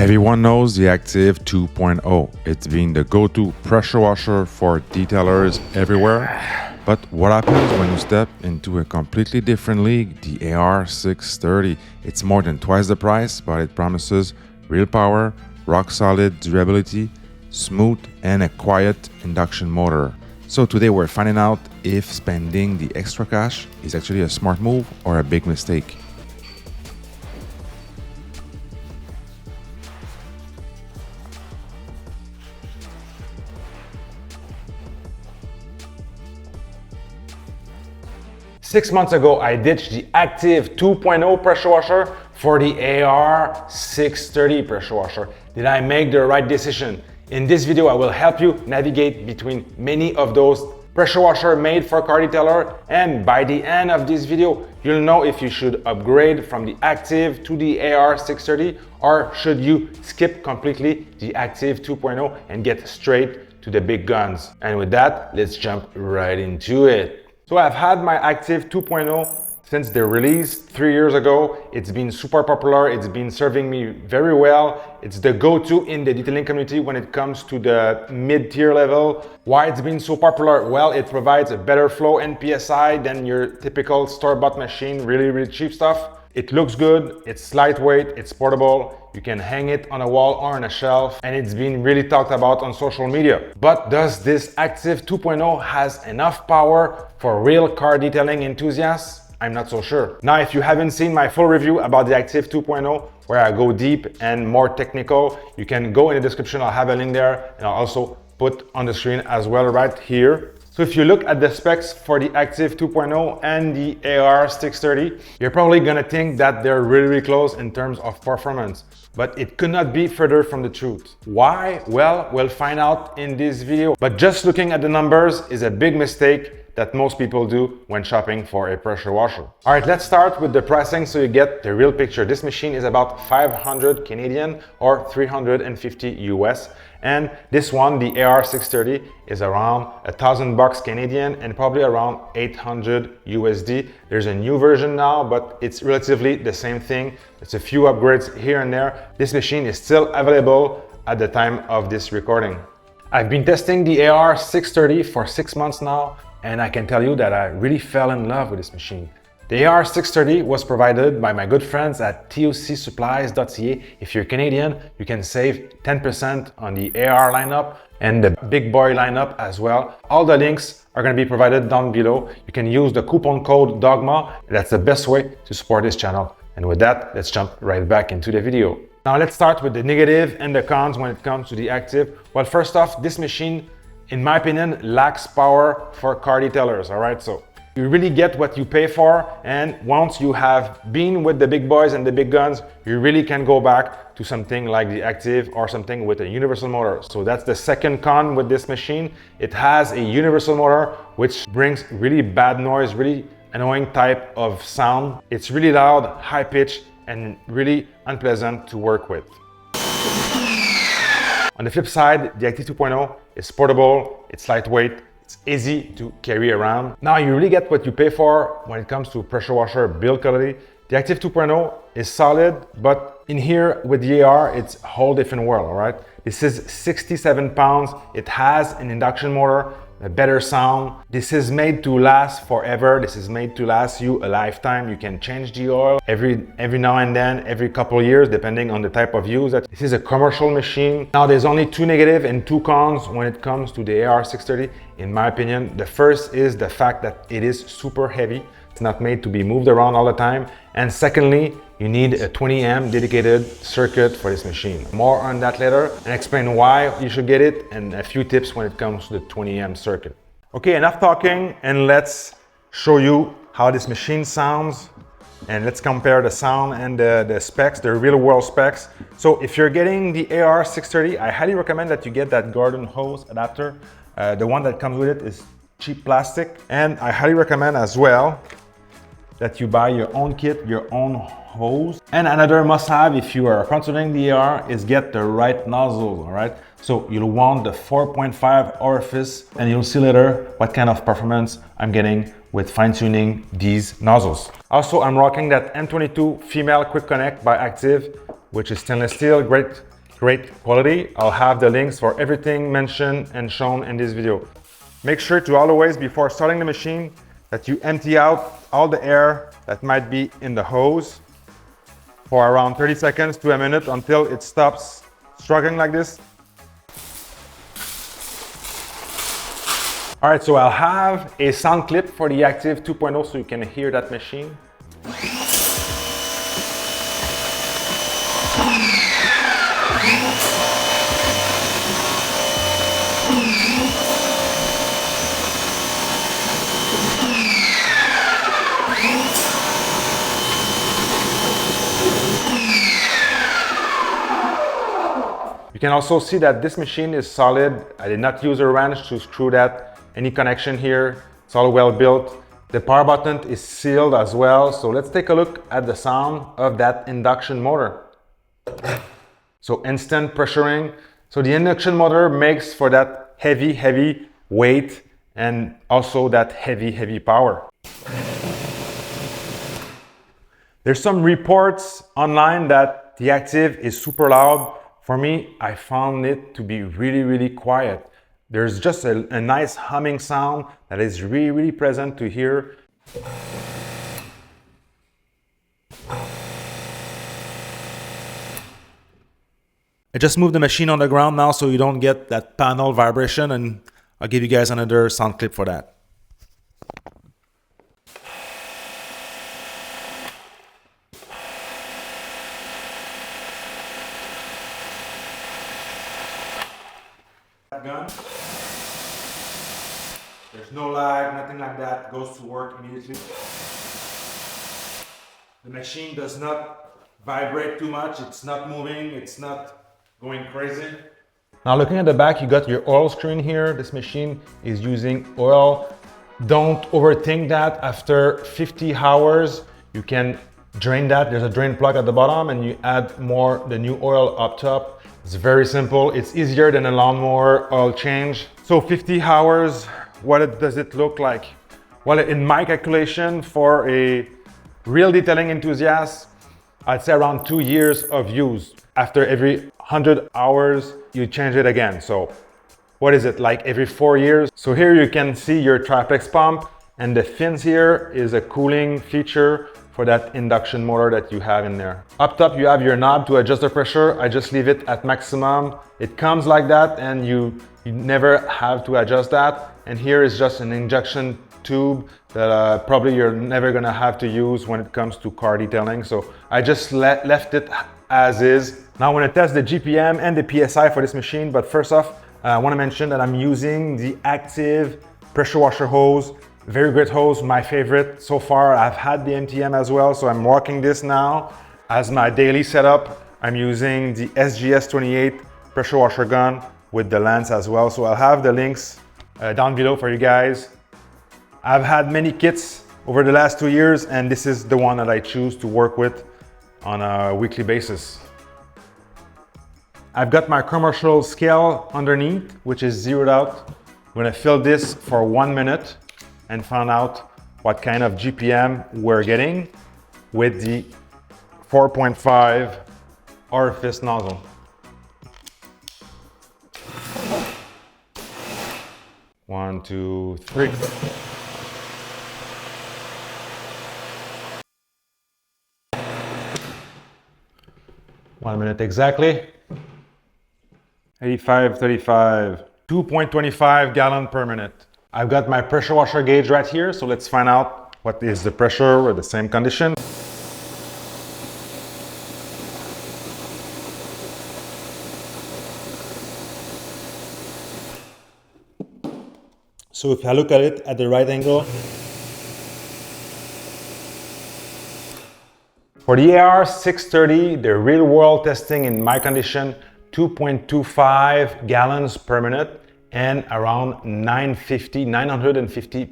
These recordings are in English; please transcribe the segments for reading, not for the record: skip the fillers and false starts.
Everyone knows the Active 2.0. It's been the go-to pressure washer for detailers everywhere. But what happens when you step into a completely different league, the AR630? It's more than twice the price, but it promises real power, rock-solid durability, smooth, and a quiet induction motor. So today we're finding out if spending the extra cash is actually a smart move or a big mistake. Six months ago, I ditched the Active 2.0 pressure washer for the AR630 pressure washer. Did I make the right decision? In this video, I will help you navigate between many of those pressure washer made for car detailer, and by the end of this video, you'll know if you should upgrade from the Active to the AR630 or should you skip completely the Active 2.0 and get straight to the big guns. And with that, let's jump right into it. So I've had my Active 2.0 since the release 3 years ago. It's been super popular. It's been serving me very well. It's the go-to in the detailing community when it comes to the mid-tier level. Why it's been so popular? Well, it provides a better flow and PSI than your typical store-bought machine, really cheap stuff. It looks good, it's lightweight, it's portable, you can hang it on a wall or on a shelf, and it's been really talked about on social media. But does this Active 2.0 has enough power for real car detailing enthusiasts? I'm not so sure. Now, if you haven't seen my full review about the Active 2.0, where I go deep and more technical, you can go in the description, I'll have a link there, and I'll also put on the screen as well right here. So if you look at the specs for the Active 2.0 and the AR630, you're probably gonna think that they're really close in terms of performance, but it could not be further from the truth. Why? Well, we'll find out in this video, but just looking at the numbers is a big mistake that most people do when shopping for a pressure washer. All right, let's start with the pricing so you get the real picture. This machine is about 500 Canadian or 350 US. And this one, the AR630, is around $1,000 Canadian and probably around 800 USD. There's a new version now, but it's relatively the same thing. It's a few upgrades here and there. This machine is still available at the time of this recording. I've been testing the AR630 for 6 months now, and I can tell you that I really fell in love with this machine. The AR630 was provided by my good friends at tocsupplies.ca. If you're Canadian, you can save 10% on the AR lineup and the big boy lineup as well. All the links are going to be provided down below. You can use the coupon code Dogma. That's the best way to support this channel. And with that, let's jump right back into the video. Now let's start with the negative and the cons when it comes to the Active. Well, first off, this machine, in my opinion, lacks power for car detailers, all right? So you really get what you pay for, and once you have been with the big boys and the big guns, you really can go back to something like the Active or something with a universal motor. So that's the second con with this machine. It has a universal motor, which brings really bad noise, really annoying type of sound. It's really loud, high pitch, and really unpleasant to work with. On the flip side, the Active 2.0 is portable, it's lightweight, it's easy to carry around. Now you really get what you pay for when it comes to pressure washer build quality. The Active 2.0 is solid, but in here with the AR, it's a whole different world, all right? This is 67 pounds. It has an induction motor, a better sound. This is made to last forever. This is made to last you a lifetime. You can change the oil every now and then, every couple of years, depending on the type of use. This is a commercial machine. Now there's only 2 negative and 2 cons when it comes to the AR630, in my opinion. The first is the fact that it is super heavy. It's not made to be moved around all the time. And secondly, you need a 20 amp dedicated circuit for this machine. More on that later and explain why you should get it and a few tips when it comes to the 20 amp circuit. Okay, enough talking, and let's show you how this machine sounds, and let's compare the sound and the specs, the real world specs. So if you're getting the AR630, I highly recommend that you get that garden hose adapter. The one that comes with it is cheap plastic, and I highly recommend as well that you buy your own kit, your own hose. And another must-have if you are considering the AR is get the right nozzles, all right? So you'll want the 4.5 orifice, and you'll see later what kind of performance I'm getting with fine-tuning these nozzles. Also, I'm rocking that M22 female quick connect by Active, which is stainless steel, great great quality. I'll have the links for everything mentioned and shown in this video. Make sure to always, before starting the machine, that you empty out all the air that might be in the hose for around 30 seconds to a minute until it stops struggling like this. All right, so I'll have a sound clip for the Active 2.0 so you can hear that machine. You can also see that this machine is solid. I did not use a wrench to screw that, any connection here. It's all well built. The power button is sealed as well. So let's take a look at the sound of that induction motor. So instant pressuring. So the induction motor makes for that heavy weight and also that heavy power. There's some reports online that the Active is super loud. For me, I found it to be really quiet. There's just a nice humming sound that is really present to hear. I just moved the machine on the ground now so you don't get that panel vibration, and I'll give you guys another sound clip for that. Gun. There's no lag, nothing like that. It goes to work immediately. The machine does not vibrate too much. It's not moving. It's not going crazy. Now looking at the back, you got your oil screen here. This machine is using oil. Don't overthink that. After 50 hours, you can drain that. There's a drain plug at the bottom and you add the new oil up top. It's very simple. It's easier than a lawnmower oil change. So 50 hours, what does it look like? Well, in my calculation, for a real detailing enthusiast, I'd say around 2 years of use. After every 100 hours, you change it again. So what is it, like every 4 years? So here you can see your triplex pump, and the fins here is a cooling feature for that induction motor that you have in there. Up top, you have your knob to adjust the pressure. I just leave it at maximum. It comes like that and you never have to adjust that. And here is just an injection tube that probably you're never gonna have to use when it comes to car detailing. So I just left it as is. Now I wanna test the GPM and the PSI for this machine, but first off, I wanna mention that I'm using the Active pressure washer hose. Very great hose, my favorite so far. I've had the MTM as well, so I'm rocking this now. As my daily setup, I'm using the SGS28 pressure washer gun with the lens as well. So I'll have the links down below for you guys. I've had many kits over the last 2 years, and this is the one that I choose to work with on a weekly basis. I've got my commercial scale underneath, which is zeroed out. I'm gonna fill this for 1 minute and find out what kind of GPM we're getting with the 4.5 orifice nozzle. One, two, three. One minute exactly. 85.35, 2.25 gallon per minute. I've got my pressure washer gauge right here, so let's find out what is the pressure with the same condition. So if I look at it at the right angle, for the AR630, the real world testing in my condition, 2.25 gallons per minute and around 950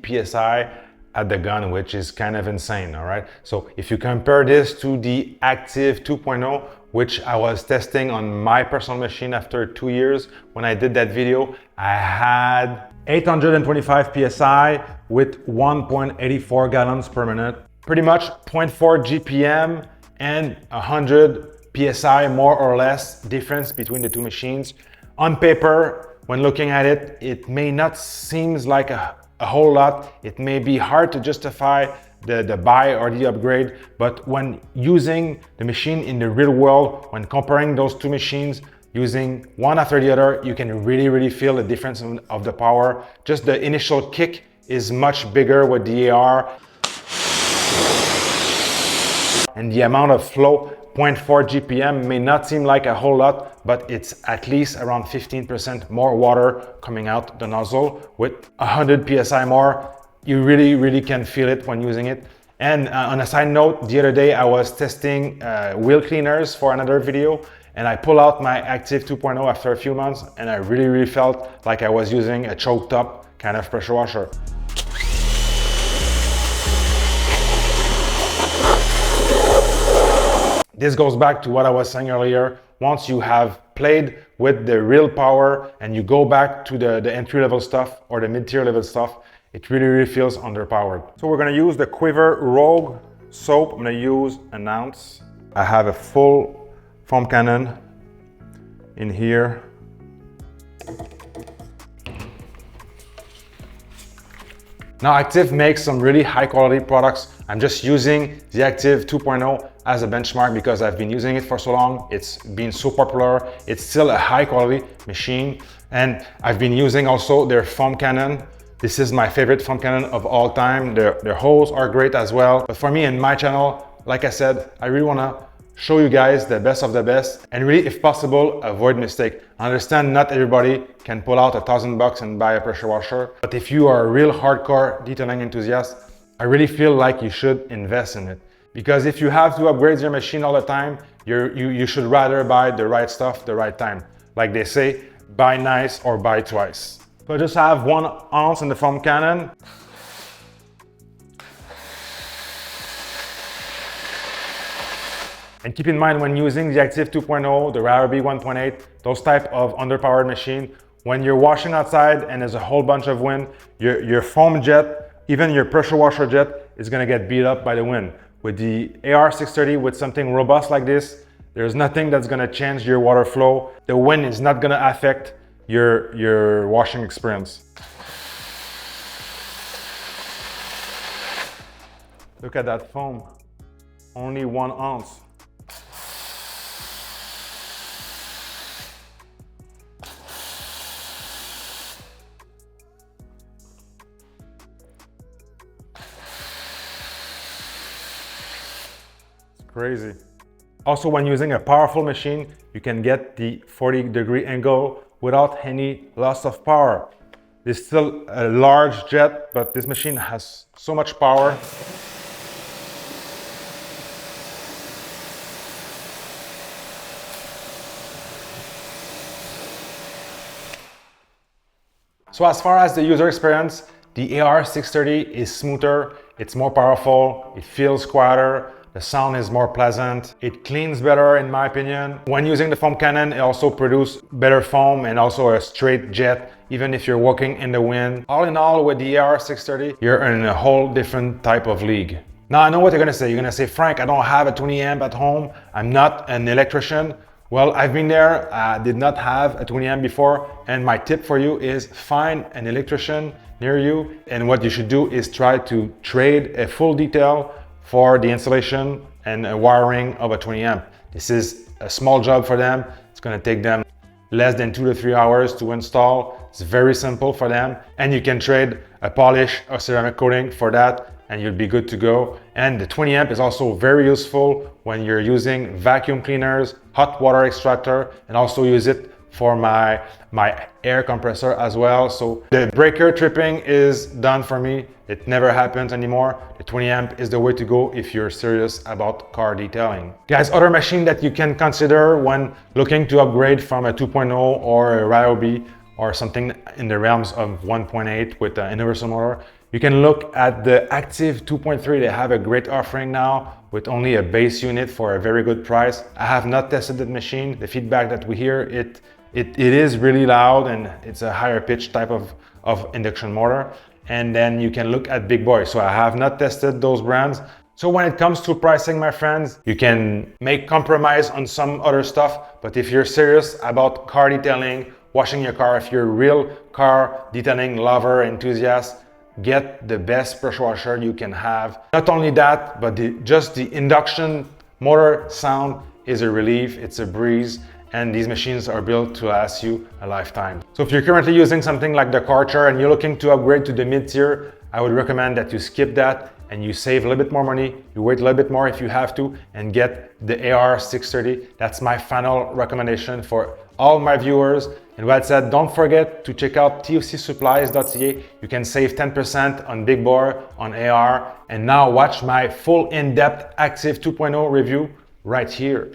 PSI at the gun, which is kind of insane, all right? So if you compare this to the Active 2.0, which I was testing on my personal machine after 2 years, when I did that video, I had 825 PSI with 1.84 gallons per minute, pretty much 0.4 GPM and 100 PSI more or less difference between the two machines. On paper, when looking at it, it may not seem like a whole lot. It may be hard to justify the buy or the upgrade, but when using the machine in the real world, when comparing those two machines, using one after the other, you can really feel the difference of the power. Just the initial kick is much bigger with the AR. And the amount of flow, 0.4 GPM, may not seem like a whole lot, but it's at least around 15% more water coming out the nozzle. With 100 PSI more, you really can feel it when using it. And on a side note, the other day I was testing wheel cleaners for another video, and I pulled out my Active 2.0 after a few months, and I really felt like I was using a choke top kind of pressure washer. This goes back to what I was saying earlier. Once you have played with the real power and you go back to the entry-level stuff or the mid-tier level stuff, it really feels underpowered. So we're gonna use the Quiver Rogue soap. I'm gonna use an ounce. I have a full foam cannon in here. Now Active makes some really high quality products. I'm just using the Active 2.0 as a benchmark because I've been using it for so long. It's been so popular. It's still a high quality machine. And I've been using also their foam cannon. This is my favorite foam cannon of all time. Their hose are great as well. But for me and my channel, like I said, I really wanna show you guys the best of the best, and really, if possible, avoid mistake. I understand not everybody can pull out $1,000 and buy a pressure washer, but if you are a real hardcore detailing enthusiast, I really feel like you should invest in it. Because if you have to upgrade your machine all the time, you should rather buy the right stuff the right time. Like they say, buy nice or buy twice. So I just have 1 ounce in the foam cannon. And keep in mind, when using the Active 2.0, the Ryobi 1.8, those type of underpowered machine, when you're washing outside and there's a whole bunch of wind, your foam jet, even your pressure washer jet, is gonna get beat up by the wind. With the AR630, with something robust like this, there's nothing that's gonna change your water flow. The wind is not gonna affect your washing experience. Look at that foam, only 1 ounce. Crazy. Also, when using a powerful machine, you can get the 40-degree angle without any loss of power. It's still a large jet, but this machine has so much power. So as far as the user experience, the AR630 is smoother, it's more powerful, it feels quieter, the sound is more pleasant, it cleans better in my opinion. When using the foam cannon, it also produces better foam and also a straight jet, even if you're walking in the wind. All in all, with the AR630, you're in a whole different type of league. Now I know what you're gonna say. You're gonna say, Frank, I don't have a 20 amp at home, I'm not an electrician. Well, I've been there, I did not have a 20 amp before, and my tip for you is find an electrician near you, and what you should do is try to trade a full detail for the installation and wiring of a 20 amp. This is a small job for them. It's gonna take them less than 2 to 3 hours to install. It's very simple for them, and you can trade a polish or ceramic coating for that, and you'll be good to go. And the 20 amp is also very useful when you're using vacuum cleaners, hot water extractor, and also use it for my air compressor as well. So the breaker tripping is done for me. It never happens anymore. The 20 amp is the way to go if you're serious about car detailing. Guys, other machine that you can consider when looking to upgrade from a 2.0 or a Ryobi or something in the realms of 1.8 with an universal motor, you can look at the Active 2.3. They have a great offering now with only a base unit for a very good price. I have not tested that machine. The feedback that we hear, it is really loud and it's a higher pitch type of induction motor. And then you can look at big boys. So I have not tested those brands. So when it comes to pricing, my friends, you can make compromise on some other stuff, but if you're serious about car detailing, washing your car, if you're a real car detailing lover, enthusiast, get the best pressure washer you can have. Not only that, but just the induction motor sound is a relief, it's a breeze, and these machines are built to last you a lifetime. So if you're currently using something like the Karcher and you're looking to upgrade to the mid-tier, I would recommend that you skip that and you save a little bit more money, you wait a little bit more if you have to, and get the AR630. That's my final recommendation for all my viewers. And with that said, don't forget to check out tocsupplies.ca. You can save 10% on big bore, on AR, and now watch my full in-depth Active 2.0 review right here.